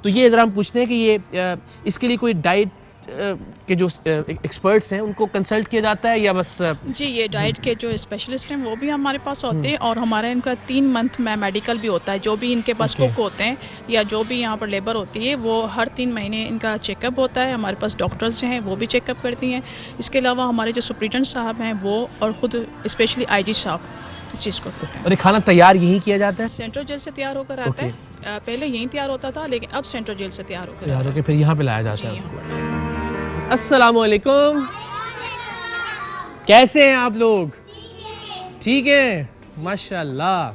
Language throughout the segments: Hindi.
तो ये ज़रा हम पूछते हैं कि ये इसके लिए कोई डाइट के जो एक्सपर्ट्स हैं उनको कंसल्ट किया जाता है या बस जी, ये डाइट के जो स्पेशलिस्ट हैं वो भी हमारे पास होते हैं और हमारा इनका 3 मंथ में मेडिकल भी होता है। जो भी इनके पास कुक होते हैं या जो भी यहाँ पर लेबर होती है वो हर 3 महीने इनका चेकअप होता है। हमारे पास डॉक्टर्स जो हैं वो भी चेकअप करती हैं। इसके अलावा हमारे जो सुपरिटेंडेंट साहब हैं वो और ख़ुद स्पेशली आईजी साहब इस चीज़ को करते हैं। और ये खाना तैयार यहीं किया जाता है? सेंट्रल जेल से तैयार होकर आता है। पहले यहीं तैयार होता था लेकिन अब सेंट्रल जेल से तैयार होकर फिर यहाँ पे लाया जाता है। अस्सलामुअलैकुम, कैसे हैं आप लोग? ठीक है, माशाल्लाह।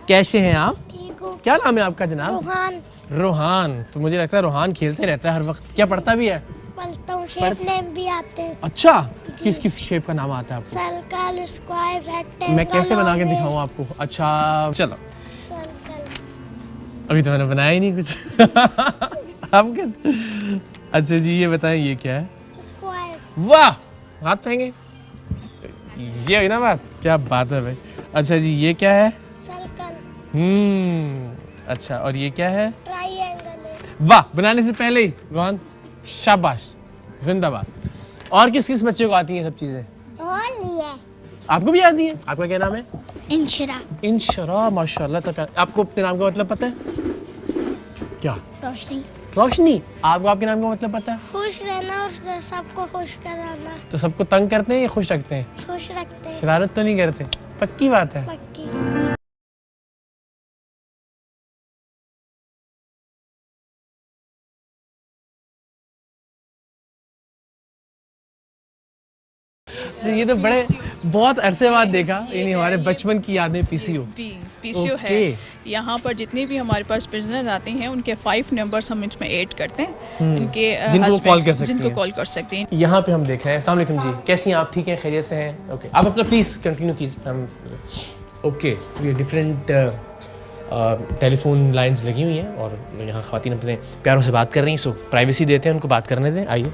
कैसे हैं आप? ठीक हूँ। क्या नाम है आपका जनाब? रोहान। रोहान। तो मुझे लगता है रोहान खेलते रहता है हर वक्त। क्या पढ़ता भी है? पढ़ता हूँ, शेप नेम भी आते हैं। अच्छा, किस किस शेप का नाम आता है आपको? Circle, square, rectangle. मैं कैसे बना के दिखाऊं आपको? अच्छा चलो, सर्कल। अभी तो मैंने बनाया ही नहीं कुछ। आप कैसे? अच्छा जी, ये बताएं ये क्या है? स्क्वायर। वाह, हाथ फेंगे। ये हुई ना बात, क्या बात है भाई। अच्छा जी, ये क्या है? सर्कल। अच्छा, और ये क्या है? ट्रायंगल है। वाह, बनाने से पहले ही रोहन, शाबाश, जिंदाबाद। और किस किस बच्चे को आती हैं सब चीजें? आपको भी आती है? आपका क्या नाम है? इंशरा। इंशरा, माशाल्लाह। तब आपको अपने नाम का मतलब पता है? क्या? रोशनी। रोशनी। आपको आपके नाम का मतलब पता है? खुश रहना और सबको खुश कराना। तो सबको तंग करते हैं या खुश रखते हैं? खुश रखते हैं। शरारत तो नहीं करते? पक्की बात है? पक्की। ये तो बड़े बहुत अरसे बाद देखा, यानी हमारे बचपन की यादें। पीसीओ पीसीओ है। यहाँ पर जितने भी हमारे पास प्रिजनर आते हैं उनके 5 नंबर्स हम इसमें ऐड करते हैं। उनके जिनको कॉल कर सकते हैं। यहाँ पे हम देख रहे हैं। अस्सलाम वालेकुम जी, कैसी हैं आप? ठीक हैं, खैरियत से हैं? ओके, आप अपना प्लीज़ कंटिन्यू कीजिए। हम ओके, ये डिफरेंट टेलीफोन लाइंस लगी हुई हैं और यहाँ ख़वातीन अपने प्यारों से बात कर रही हैं। सो प्राइवेसी देते हैं उनको, बात करने दें। आइए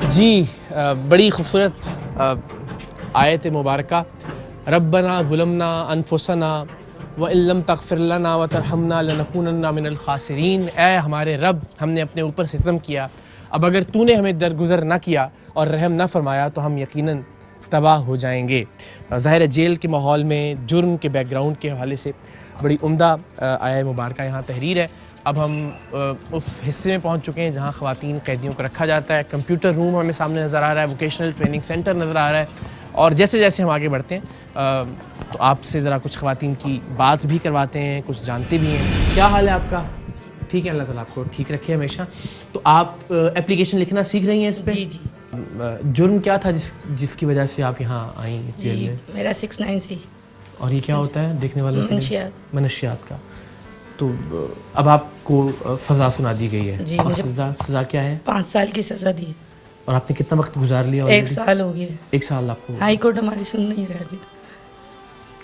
जी, बड़ी खूबसूरत आयत मुबारका। रब्बना ज़ुलमना अनफुसना व इल्लम तग़फ़िर लना व तरहमना लनकूनन्ना मिनल ख़ासिरीन। ऐ हमारे रब, हमने अपने ऊपर सितम किया, अब अगर तूने हमें दरगुज़र न किया और रहम न फरमाया तो हम यकीनन तबाह हो जाएंगे। ज़ाहिर जेल के माहौल में जुर्म के बैकग्राउंड के हवाले से बड़ी उम्दा आयत मुबारका यहाँ तहरीर है। अब हम उस हिस्से में पहुंच चुके हैं जहां ख़वातीन कैदियों को रखा जाता है। कंप्यूटर रूम हमें सामने नज़र आ रहा है, वोकेशनल ट्रेनिंग सेंटर नज़र आ रहा है। और जैसे जैसे हम आगे बढ़ते हैं तो आपसे ज़रा कुछ ख़वातीन की बात भी करवाते हैं, कुछ जानते भी हैं। क्या हाल है आपका? ठीक है, अल्लाह ताला आपको ठीक रखे हमेशा। तो आप एप्लीकेशन लिखना सीख रही हैं इस पर? जी जी। जुर्म क्या था जिसकी वजह से आप यहाँ आई इस जेल में? मेरा 6-9 से। और ये क्या होता है देखने वालों के लिए? मनशियात का। तो अब आपको सज़ा सुना दी गई है जी। मुझे सज़ा क्या है? 5 साल की सज़ा दी है। और आपने कितना वक्त गुजार लिया? 1 साल हो गया। 1 साल आपको? हाई कोर्ट हमारी सुन नहीं रहा अभी।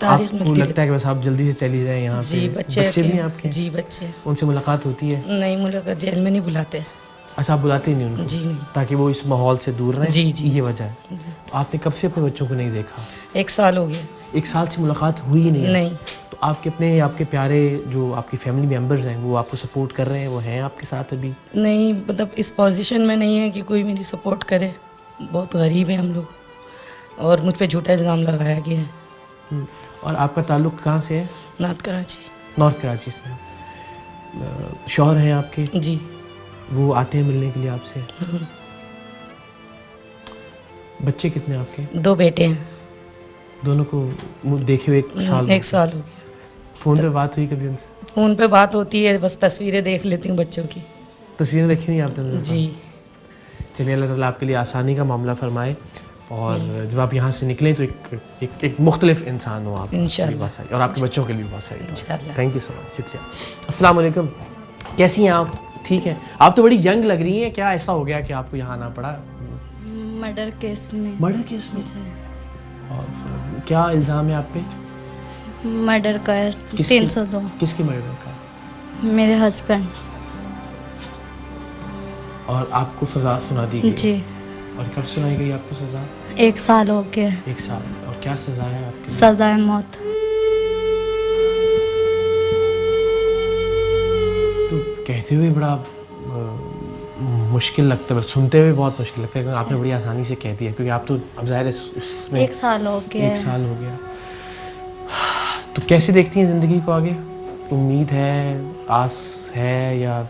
आपको लगता है कि बस आप जल्दी से चली जाएं यहाँ जी। पे? बच्चे भी हैं आपके? जी, बच्चे। उनसे मुलाकात होती है? नहीं, मुलाकात जेल में नहीं बुलाते। अच्छा, आप बुलाते ही नहीं उनको? जी नहीं। ताकि वो इस माहौल से दूर रहें? जी जी, ये वजह है। तो आपने कब से अपने बच्चों को नहीं देखा? 1 साल हो गया। 1 साल से मुलाकात हुई नहीं? नहीं। तो आपके अपने आपके प्यारे जो आपकी फैमिली मेम्बर्स हैं वो आपको सपोर्ट कर रहे हैं? वो हैं आपके साथ अभी? नहीं, मतलब इस पोजीशन में नहीं है कि कोई मेरी सपोर्ट करे। बहुत गरीब हैं हम लोग और मुझ पे झूठा इल्ज़ाम लगाया गया है। और आपका ताल्लुक़ कहाँ से है? नॉर्थ कराची। नॉर्थ कराची से। शौहर हैं आपके? जी। वो आते हैं मिलने के लिए आपसे? बच्चे कितने आपके? 2 बेटे हैं। दोनों को देखे हुए 1 साल? 1 साल हो गया। फ़ोन पे बात हुई कभी उनसे? फ़ोन पे बात होती है, बस तस्वीरें देख लेती हूँ बच्चों की। तस्वीरें रखी हुई आपने? जी। चलिए, अल्लाह ताला आपके लिए आसानी का मामला फरमाए और जब आप यहाँ से निकलें तो एक मुख्तलिफ इंसान हो आप इंशाअल्लाह, और आपके बच्चों के लिए भी बहुत सारी इंशाअल्लाह। थैंक यू सो मच, शुक्रिया। अस्सलाम वालेकुम, कैसी हैं आप? ठीक है। आप तो बड़ी यंग लग रही हैं, क्या ऐसा हो गया कि आपको यहाँ आना पड़ा? मर्डर केस में। मर्डर केस में? और क्या इल्ज़ाम है आप पे? मर्डर का 302। किसकी मर्डर का? मेरे हस्बैंड। और आपको सज़ा सुना दी गई? जी। और कब सुनाई गई आपको सज़ा? 1 साल हो गया। 1 साल। और क्या सज़ा है आपकी? सज़ा है मौत। कहते हुए बड़ा मुश्किल लगता है, सुनते हुए बहुत मुश्किल लगता है, क्योंकि आपने बड़ी आसानी से कह दिया, क्योंकि आप तो अब ज़ाहिर है उसमें 1 साल हो गया 1 साल हो गया। तो कैसे देखती हैं ज़िंदगी को आगे? उम्मीद है, आस है, या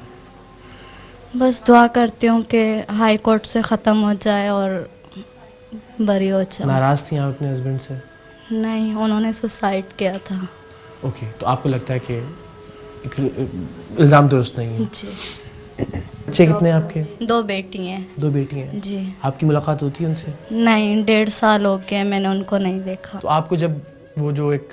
बस दुआ करती हूँ कि हाई कोर्ट से ख़त्म हो जाए और बरी हो जाए। नाराज़ थी आप अपने हस्बैंड से? नहीं, उन्होंने सुसाइड किया था। ओके, तो आपको लगता है कि इल्ज़ाम दुरुस्त नहीं है? जी। बच्चे कितने हैं आपके? 2 बेटी हैं। 2 बेटी हैं। जी। आपकी मुलाकात होती है उनसे? नहीं, 1.5 साल हो गए मैंने उनको नहीं देखा। तो आपको जब वो जो एक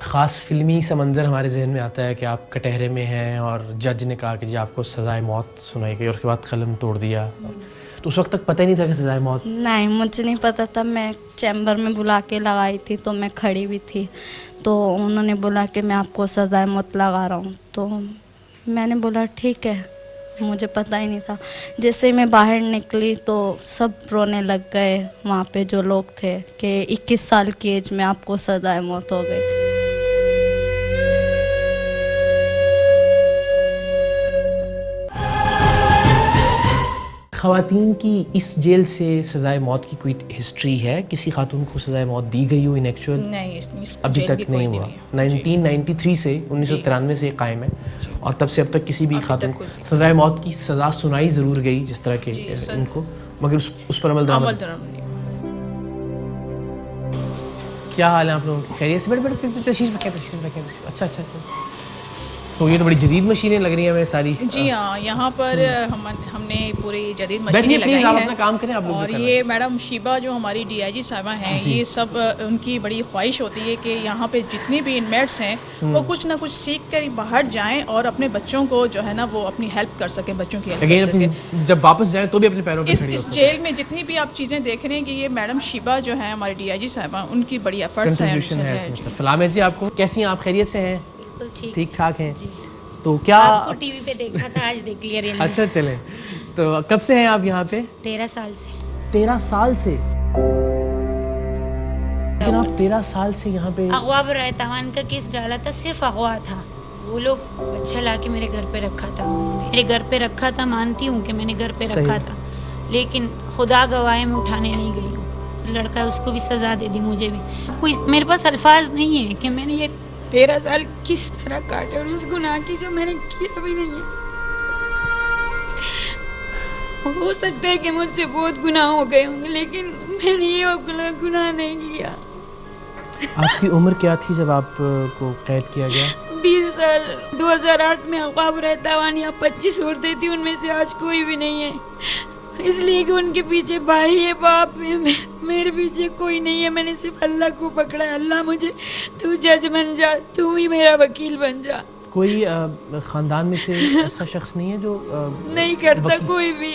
ख़ास फिल्मी सा मंज़र हमारे जहन में आता है कि आप कटहरे में हैं और जज ने कहा कि जी आपको सज़ाए मौत सुनाई गई और उसके बाद कलम तोड़ दिया, तो उस वक्त तक पता ही नहीं था कि सज़ाए मौत? नहीं, मुझे नहीं पता था। मैं चैम्बर में बुला के लगाई थी, तो मैं खड़ी भी थी, तो उन्होंने बोला कि मैं आपको सज़ाए मौत लगा रहा हूँ। तो मैंने बोला ठीक है, मुझे पता ही नहीं था। जैसे ही मैं बाहर निकली तो सब रोने लग गए वहाँ पे जो लोग थे कि 21 साल की एज में आपको सज़ाए मौत हो गई। ख़वातीन की इस जेल से सज़ाए मौत की कोई हिस्ट्री है? किसी खातून को सज़ाए मौत दी गई हो इन एक्चुअल? नहीं, इस अभी जेल तक की कोई नहीं हुआ। 1993 से 1993 से कायम है और तब से अब तक किसी भी खातून को सज़ाए मौत की सज़ा सुनाई ज़रूर गई जिस तरह के इनको, मगर उस पर अमल दरामद। क्या हाल है आप लोगों की? खैरियत से? बड़े तशरीफ़ रखें। अच्छा। तो ये तो बड़ी जदीद मशीनें लग रही हैं हमें सारी। जी हाँ, यहाँ पर हमने पूरी जदीद मशीनें बैठिए लगाई प्लीज़, आप हैं। अपना काम करें, आप लोग और जो कर रहे ये हैं। मैडम शीबा जो हमारी DIG साहिबा हैं, ये सब उनकी बड़ी ख्वाहिश होती है कि यहाँ पे जितने भी इनमेट्स हैं वो कुछ ना कुछ सीख कर बाहर जाएं और अपने बच्चों को जो है ना वो अपनी हेल्प कर सकें, बच्चों की हेल्प कर अगेन सकें। अपनी जब वापस जाएं तो भी अपने पैरों पे खड़ी हो इस सकें। जेल में जितनी भी आप चीज़ें देख रहे हैं कि ये मैडम शीबा जो है हमारी DIG साहिबा, उनकी बड़ी एफर्ट्स हैं। कंट्रीब्यूशन है। सलाम है जी आपको, कैसी हैं आप? खैरियत से हैं? बिल्कुल ठीक ठाक हैं? जी। तो क्या आपको टीवी पे देखा था, आज देख लिया रियल में। अच्छा चलें, तो कब से हैं आप यहाँ पे? 13 साल से। 13 साल से? लेकिन आप 13 साल से यहाँ पे? अगवा बरातवान का केस डाला था, सिर्फ अगवा था। वो लोग बच्चा ला के मेरे घर पे रखा था, उन्होंने मेरे घर पे रखा था। मानती हूँ कि मैंने घर पे रखा था, लेकिन खुदा गवाह मैं उठाने नहीं गई हूँ। लड़का उसको भी सजा दे दी, मुझे भी। कोई मेरे पास अल्फाज नहीं है कि मैंने ये 13 साल किस तरह काटे और उस गुनाह की जो मैंने किया भी नहीं है। हो सकता है कि मुझसे बहुत गुनाह हो गए होंगे, लेकिन मैंने ये गुनाह नहीं किया। आपकी उम्र क्या थी जब आपको कैद किया गया? 20 साल। 2008 में अक़वाब रहतावान यहाँ 25 औरतें थी, उनमें से आज कोई भी नहीं है, इसलिए कि उनके पीछे भाई है, बाप है, मेरे पीछे कोई नहीं है। मैंने सिर्फ अल्लाह को पकड़ा है। अल्लाह मुझे, तू जज बन जा, तू ही मेरा वकील बन जा। कोई खानदान में से ऐसा शख्स नहीं है जो नहीं करता कोई भी।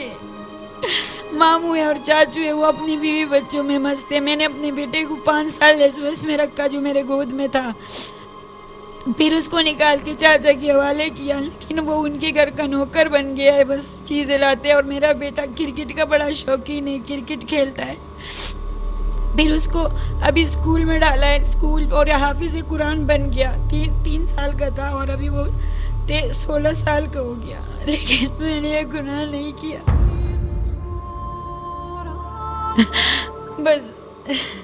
मामू है और चाचू है, वो अपनी बीवी बच्चों में मस्त है। मैंने अपने बेटे को 5 साल एसओएस में रखा जो मेरे गोद में था, फिर उसको निकाल के चाचा के हवाले किया, लेकिन वो उनके घर का नौकर बन गया है, बस चीज़ें लाते हैं। और मेरा बेटा क्रिकेट का बड़ा शौकीन है, क्रिकेट खेलता है। फिर उसको अभी स्कूल में डाला है, स्कूल, और हाफिज़ कुरान बन गया। 3 साल का था और अभी वो 16 साल का हो गया, लेकिन मैंने ये गुनाह नहीं किया। बस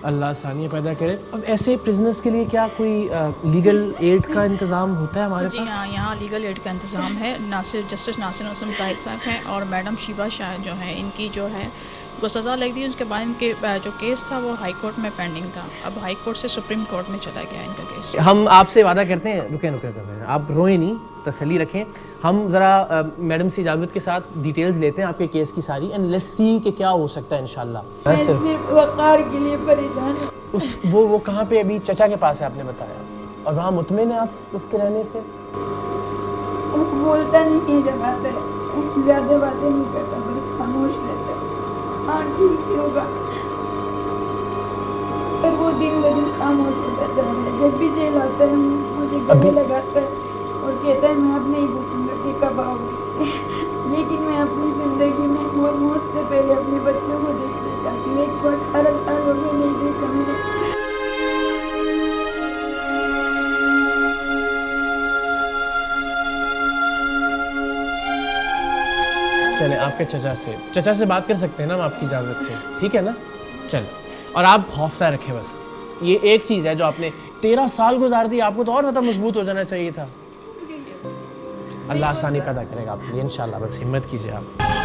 अल्लाह आसानियाँ पैदा करे। अब ऐसे प्रिजनर्स के लिए क्या कोई लीगल एड का इंतज़ाम होता है हमारे जी पास? हाँ, यहाँ लीगल एड का इंतज़ाम है। जस्टिस नासिर नौसम जाहिद साहब हैं और मैडम शीबा शाह जो हैं, इनकी जो है को सज़ा लग दी। उसके बाद इनके जो केस था वो हाई कोर्ट में पेंडिंग था, अब हाई कोर्ट से सुप्रीम कोर्ट में चला गया इनका केस। हम आपसे वादा करते हैं, रुके आप रोएं नहीं, तसल्ली रखें। हम ज़रा मैडम से इजाज़त के साथ डिटेल्स लेते हैं आपके केस की सारी, एंड लेट्स सी कि क्या हो सकता है इंशाल्लाह। मैं सिर्फ वक़ार के लिए परेशान हूँ। वो कहाँ पे? अभी चचा के पास है आपने बताया, और वहाँ मुतमिन है आप उसके रहने से? वो बोलता नहीं है, जब आता है ज़्यादा बातें नहीं करता, बस खामोश रहता है। हाँ ठीक ही होगा, पर वो दिन ब दिन खामोश होता जा रहा है। जब भी जेल आता है मुझे गले लगाता है और कहता है मैं अब नहीं पूछूंगा कि कब आओगे, लेकिन मैं अपनी ज़िंदगी में वो मौत से पहले अपने बच्चों को देखना चाहती हूँ। एक बार 18 साल हो गए नहीं देखा मैंने। चलें आपके चचा से बात कर सकते हैं ना हम आपकी इजाज़त से, ठीक है ना? चलें, और आप हौसला रखें बस। ये एक चीज़ है जो आपने 13 साल गुजार दी, आपको तो और ज़्यादा मजबूत हो जाना चाहिए था। अल्लाह आसानी पैदा करेगा आपके लिए इंशाल्लाह, बस हिम्मत कीजिए आप।